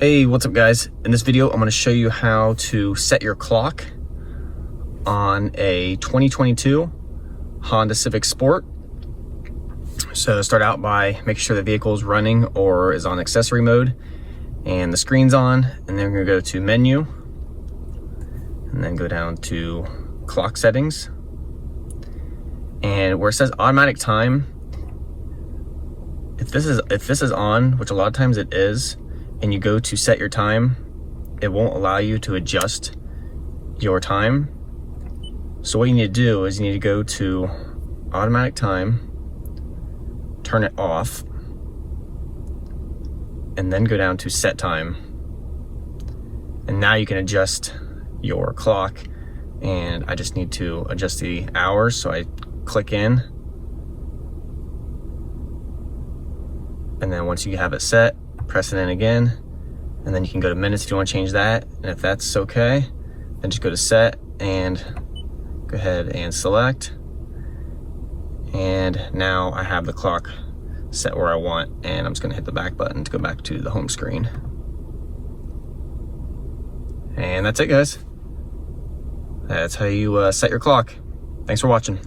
Hey, what's up guys? In this video, I'm going to show you how to set your clock on a 2022 Honda Civic Sport. So start out by making sure the vehicle is running or is on accessory mode and the screen's on, and then we're going to go to menu and then go down to clock settings. And where it says automatic time, if this is on, which a lot of times it is, and you go to set your time, it won't allow you to adjust your time. So what you need to do is you need to go to automatic time, turn it off, and then go down to set time. And now you can adjust your clock, and I just need to adjust the hours. So I click in, and then once you have it set, press it in again, and then you can go to minutes if you want to change that. And if that's okay, then just go to set and go ahead and select. And now I have the clock set where I want, and I'm just going to hit the back button to go back to the home screen. And that's it, guys. That's how you set your clock. Thanks for watching.